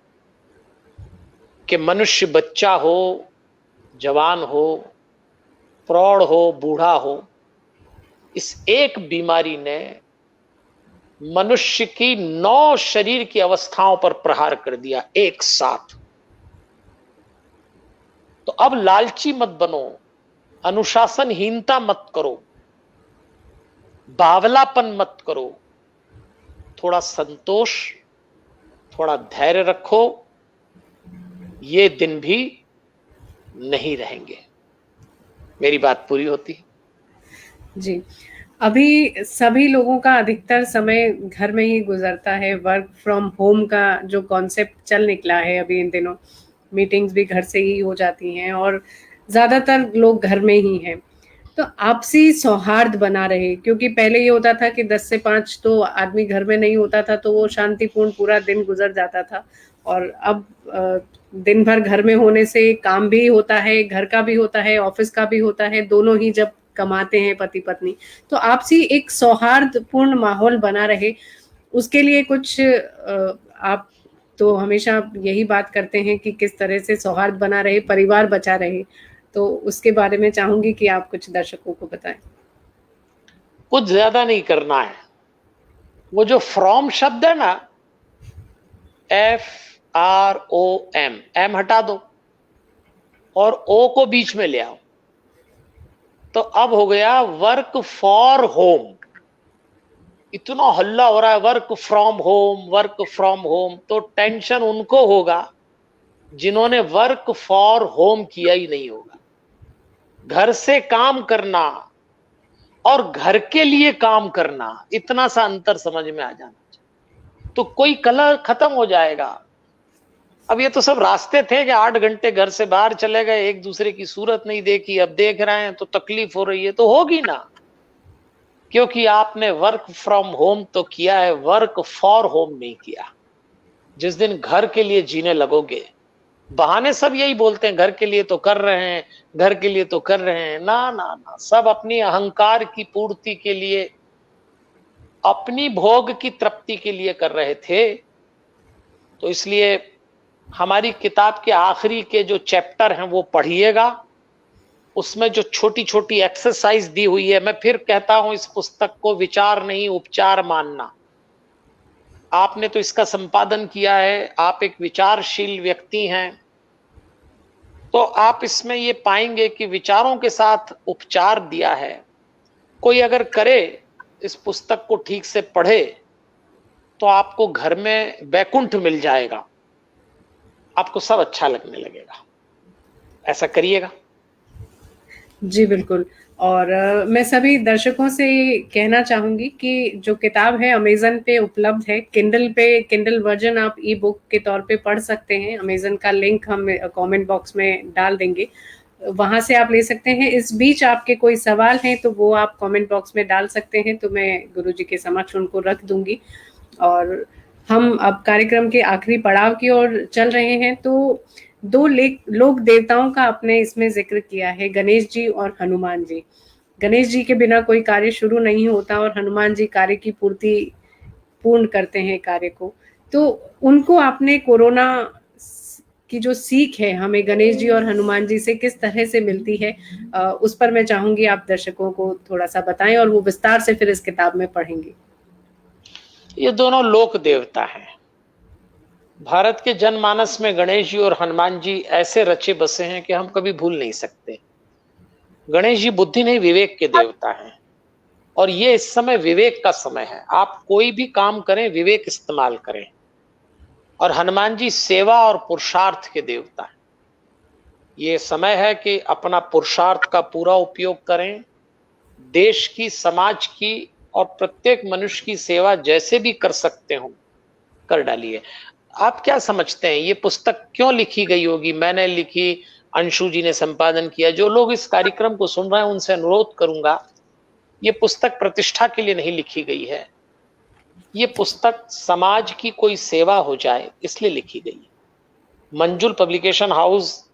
कि मनुष्य बच्चा हो, जवान हो, प्रौढ़ हो, बूढ़ा हो, इस एक बीमारी ने मनुष्य की 9 शरीर की अवस्थाओं पर प्रहार कर दिया एक साथ। तो अब लालची मत बनो, अनुशासनहीनता मत करो, बावलापन मत करो, थोड़ा संतोष, थोड़ा धैर्य रखो, ये दिन भी नहीं रहेंगे। मेरी बात पूरी होती है। जी, अभी सभी लोगों का अधिकतर समय घर में ही गुजरता है। वर्क फ्रॉम होम का जो कॉन्सेप्ट चल निकला है अभी इन दिनों, मीटिंग्स भी घर से ही हो जाती हैं और ज़्यादातर लोग घर में ही हैं। तो आपसी सौहार्द बना रहे, क्योंकि पहले ये होता था कि 10 से 5 तो आदमी घर में नहीं होता था तो वो शांतिपूर्ण पूरा दिन गुजर जाता था। और अब दिन भर घर में होने से काम भी होता है, घर का भी होता है, ऑफिस का भी होता है, दोनों ही जब कमाते हैं पति पत्नी, तो आपसी एक सौहार्दपूर्ण माहौल बना रहे उसके लिए कुछ आप तो हमेशा यही बात करते हैं कि किस तरह से सौहार्द बना रहे, परिवार बचा रहे, तो उसके बारे में चाहूंगी कि आप कुछ दर्शकों को बताएं। कुछ ज्यादा नहीं करना है। वो जो फ्रॉम शब्द है ना, FROM, एम हटा दो और ओ को बीच में ले आओ, तो अब हो गया वर्क फॉर होम। इतना हल्ला हो रहा है work from home, work from home, तो टेंशन उनको होगा जिन्होंने वर्क फॉर होम किया ही नहीं होगा। घर से काम करना और घर के लिए काम करना, इतना सा अंतर समझ में आ जाना चाहिए, तो कोई कलह खत्म हो जाएगा। अब ये तो सब रास्ते थे कि 8 घंटे घर से बाहर चले गए, एक दूसरे की सूरत नहीं देखी, अब देख रहे हैं तो तकलीफ हो रही है, तो होगी ना, क्योंकि आपने वर्क फ्रॉम होम तो किया है, वर्क फॉर होम नहीं किया। जिस दिन घर के लिए जीने लगोगे, बहाने सब यही बोलते हैं घर के लिए तो कर रहे हैं, घर के लिए तो कर रहे हैं, ना ना ना, सब अपनी अहंकार की पूर्ति के लिए, अपनी भोग की तृप्ति के लिए कर रहे थे। तो इसलिए हमारी किताब के आखिरी के जो चैप्टर हैं वो पढ़िएगा, उसमें जो छोटी छोटी एक्सरसाइज दी हुई है। मैं फिर कहता हूं, इस पुस्तक को विचार नहीं उपचार मानना। आपने तो इसका संपादन किया है, आप एक विचारशील व्यक्ति हैं, तो आप इसमें ये पाएंगे कि विचारों के साथ उपचार दिया है। कोई अगर करे, इस पुस्तक को ठीक से पढ़े, तो आपको घर में वैकुंठ मिल जाएगा, आपको सब अच्छा लगने लगेगा। ऐसा करिएगा। जी बिल्कुल। और मैं सभी दर्शकों से कहना चाहूंगी कि जो किताब है अमेजन पे उपलब्ध है, किंडल पे, किंडल वर्जन आप ई बुक के तौर पे पढ़ सकते हैं। अमेजन का लिंक हम कमेंट बॉक्स में डाल देंगे, वहां से आप ले सकते हैं। इस बीच आपके कोई सवाल हैं तो वो आप कमेंट बॉक्स में डाल सकते हैं, तो मैं गुरुजी के समक्ष उनको रख दूंगी। और हम अब कार्यक्रम के आखिरी पड़ाव की ओर चल रहे हैं। तो दो लोक देवताओं का आपने इसमें जिक्र किया है, गणेश जी और हनुमान जी। गणेश जी के बिना कोई कार्य शुरू नहीं होता और हनुमान जी कार्य की पूर्ण करते हैं कार्य को। तो उनको आपने कोरोना की जो सीख है हमें गणेश जी और हनुमान जी से किस तरह से मिलती है, उस पर मैं चाहूंगी आप दर्शकों को थोड़ा सा बताएं, और वो विस्तार से फिर इस किताब में पढ़ेंगे। ये दोनों लोक देवता हैं। भारत के जनमानस में गणेश जी और हनुमान जी ऐसे रचे बसे हैं कि हम कभी भूल नहीं सकते। गणेश जी बुद्धि नहीं, विवेक के देवता हैं, और ये इस समय विवेक का समय है। आप कोई भी काम करें, विवेक इस्तेमाल करें। और हनुमान जी सेवा और पुरुषार्थ के देवता हैं। ये समय है कि अपना पुरुषार्थ का पूरा उपयोग करें, देश की, समाज की और प्रत्येक मनुष्य की सेवा जैसे भी कर सकते हो कर डालिए। आप क्या समझते हैं ये पुस्तक क्यों लिखी गई होगी? मैंने लिखी, अंशु जी ने संपादन किया। जो लोग इस कार्यक्रम को सुन रहे हैं उनसे अनुरोध करूंगा, ये पुस्तक प्रतिष्ठा के लिए नहीं लिखी गई है। ये पुस्तक समाज की कोई सेवा हो जाए इसलिए लिखी गई है। मंजुल पब्लिकेशन हाउस,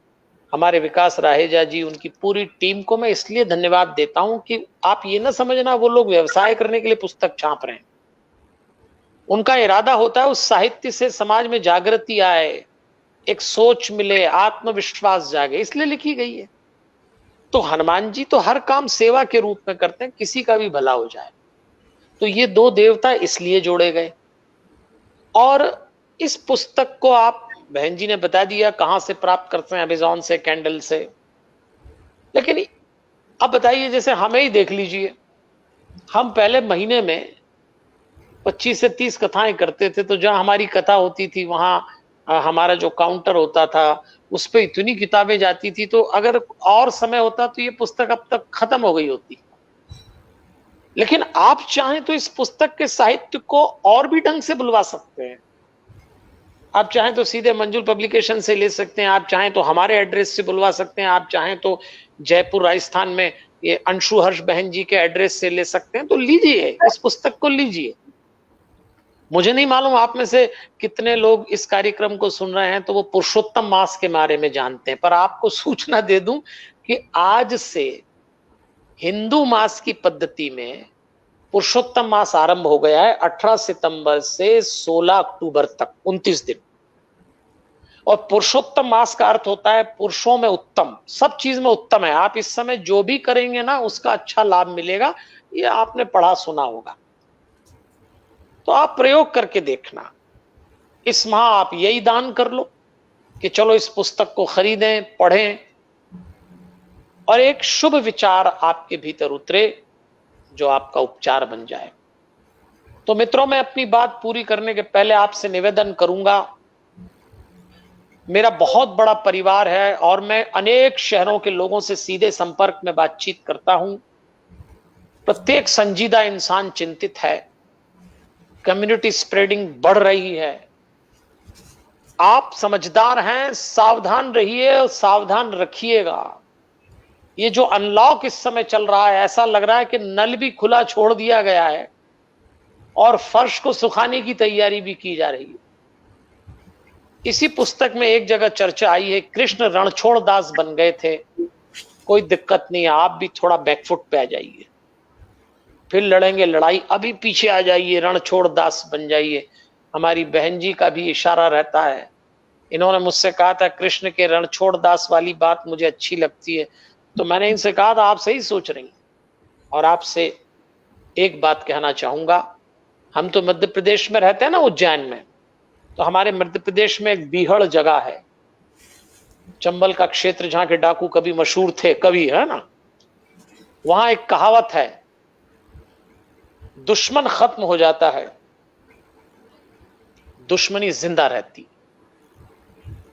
हमारे विकास राहेजा जी, उनकी पूरी टीम को मैं इसलिए धन्यवाद देता हूं कि आप ये ना समझना वो लोग व्यवसाय करने के लिए पुस्तक छाप रहे हैं। उनका इरादा होता है उस साहित्य से समाज में जागृति आए, एक सोच मिले, आत्मविश्वास जागे, इसलिए लिखी गई है। तो हनुमान जी तो हर काम सेवा के रूप में करते हैं, किसी का भी भला हो जाए। तो ये दो देवता इसलिए जोड़े गए। और इस पुस्तक को आप, बहन जी ने बता दिया कहां से प्राप्त करते हैं, अमेजॉन से, कैंडल से। लेकिन अब बताइए, जैसे हमें ही देख लीजिए, हम पहले महीने में 25 से 30 कथाएं करते थे। तो जहां हमारी कथा होती थी वहां हमारा जो काउंटर होता था उस पे इतनी किताबें जाती थी, तो अगर और समय होता तो ये पुस्तक अब तक खत्म हो गई होती। लेकिन आप चाहें तो इस पुस्तक के साहित्य को और भी ढंग से बुलवा सकते हैं। आप चाहें तो सीधे मंजुल पब्लिकेशन से ले सकते हैं, आप चाहें तो हमारे एड्रेस से बुलवा सकते हैं, आप चाहें तो जयपुर राजस्थान में ये अंशु हर्ष बहन जी के एड्रेस से ले सकते हैं। तो लीजिए, इस पुस्तक को लीजिए। मुझे नहीं मालूम आप में से कितने लोग इस कार्यक्रम को सुन रहे हैं तो वो पुरुषोत्तम मास के बारे में जानते हैं, पर आपको सूचना दे दूं कि आज से हिंदू मास की पद्धति में पुरुषोत्तम मास आरंभ हो गया है। 18 सितंबर से 16 अक्टूबर तक 29 दिन। और पुरुषोत्तम मास का अर्थ होता है पुरुषों में उत्तम, सब चीज में उत्तम है। आप इस समय जो भी करेंगे ना उसका अच्छा लाभ मिलेगा, ये आपने पढ़ा सुना होगा। तो आप प्रयोग करके देखना। इस माह आप यही दान कर लो कि चलो इस पुस्तक को खरीदें, पढ़ें, और एक शुभ विचार आपके भीतर उतरे जो आपका उपचार बन जाए। तो मित्रों, मैं अपनी बात पूरी करने के पहले आपसे निवेदन करूंगा। मेरा बहुत बड़ा परिवार है और मैं अनेक शहरों के लोगों से सीधे संपर्क में बातचीत करता हूं। प्रत्येक संजीदा इंसान चिंतित है, कम्युनिटी स्प्रेडिंग बढ़ रही है। आप समझदार हैं, सावधान रहिए और सावधान रखिएगा। ये जो अनलॉक इस समय चल रहा है, ऐसा लग रहा है कि नल भी खुला छोड़ दिया गया है और फर्श को सुखाने की तैयारी भी की जा रही है। इसी पुस्तक में एक जगह चर्चा आई है, कृष्ण रणछोड़ दास बन गए थे। कोई दिक्कत नहीं है, आप भी थोड़ा बैकफुट पे आ जाइए, फिर लड़ेंगे लड़ाई, अभी पीछे आ जाइए, रणछोड़ दास बन जाइए। हमारी बहन जी का भी इशारा रहता है। इन्होंने मुझसे कहा था कृष्ण के रणछोड़ दास वाली बात मुझे अच्छी लगती है, तो मैंने इनसे कहा था आप सही सोच रही हैं। और आपसे एक बात कहना चाहूंगा, हम तो मध्य प्रदेश में रहते हैं ना, उज्जैन में, तो हमारे मध्य प्रदेश में एक बीहड़ जगह है, चंबल का क्षेत्र, जहां के डाकू कभी मशहूर थे, कवि है ना। वहां एक कहावत है, दुश्मन खत्म हो जाता है, दुश्मनी जिंदा रहती।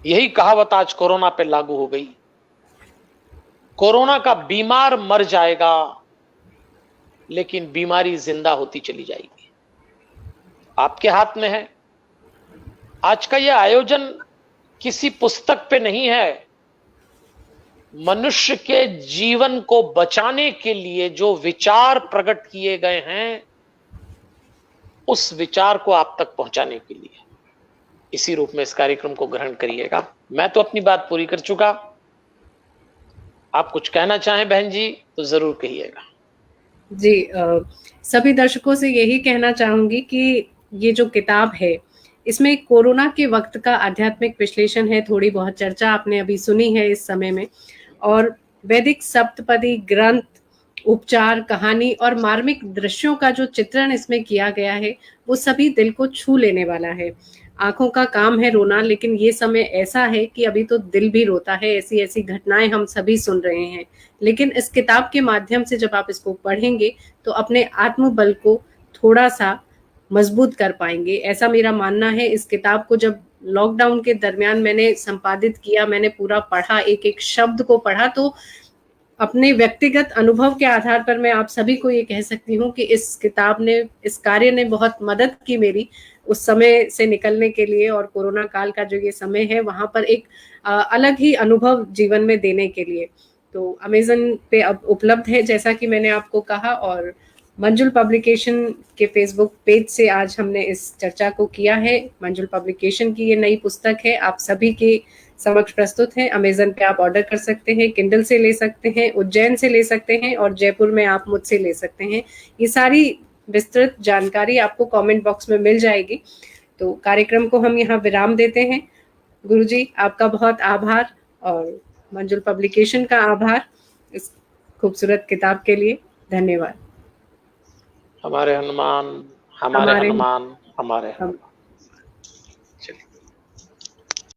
यही कहावत आज कोरोना पे लागू हो गई। कोरोना का बीमार मर जाएगा, लेकिन बीमारी जिंदा होती चली जाएगी। आपके हाथ में है। आज का यह आयोजन किसी पुस्तक पे नहीं है, मनुष्य के जीवन को बचाने के लिए जो विचार प्रकट किए गए हैं, उस विचार को आप तक पहुंचाने के लिए इसी रूप में इस कार्यक्रम को ग्रहण करिएगा। मैं तो अपनी बात पूरी कर चुका। आप कुछ कहना चाहें बहन जी तो जरूर कहिएगा। जी, सभी दर्शकों से यही कहना चाहूंगी कि ये जो किताब है, इसमें कोरोना के वक्त का आध्यात्मिक विश्लेषण है। थोड़ी बहुत चर्चा आपने अभी सुनी है इस समय में, और वैदिक सप्तपदी ग्रंथ, उपचार, कहानी और मार्मिक दृश्यों का जो चित्रण इसमें किया गया है, वो सभी दिल को छू लेने वाला है। आंखों का काम है रोना, लेकिन ये समय ऐसा है कि अभी तो दिल भी रोता है। ऐसी ऐसी घटनाएं हम सभी सुन रहे हैं, लेकिन इस किताब के माध्यम से जब आप इसको पढ़ेंगे तो अपने आत्मबल को थोड़ा सा मजबूत कर पाएंगे, ऐसा मेरा मानना है। इस किताब को जब लॉकडाउन के दरमियान मैंने संपादित किया, मैंने पूरा पढ़ा, एक एक शब्द को पढ़ा, तो अपने व्यक्तिगत अनुभव के आधार पर मैं आप सभी को ये कह सकती हूँ कि इस किताब ने, इस कार्य ने बहुत मदद की मेरी उस समय से निकलने के लिए, और कोरोना काल का जो ये समय है वहां पर एक अलग ही अनुभव जीवन में देने के लिए। तो अमेजन पे अब उपलब्ध है, जैसा कि मैंने आपको कहा, और मंजुल पब्लिकेशन के फेसबुक पेज से आज हमने इस चर्चा को किया है। मंजुल पब्लिकेशन की ये नई पुस्तक है, आप सभी के समक्ष प्रस्तुत है। अमेजन पे आप ऑर्डर कर सकते हैं, किंडल से ले सकते हैं, उज्जैन से ले सकते हैं, और जयपुर में आप मुझसे ले सकते हैं। ये सारी विस्तृत जानकारी आपको कमेंट बॉक्स में मिल जाएगी। तो कार्यक्रम को हम यहाँ विराम देते हैं। गुरुजी, आपका बहुत आभार, और मंजुल पब्लिकेशन का आभार इस खूबसूरत किताब के लिए। धन्यवाद। हमारे हनुमान, हमारे हनुमान, हमारे हनुमान।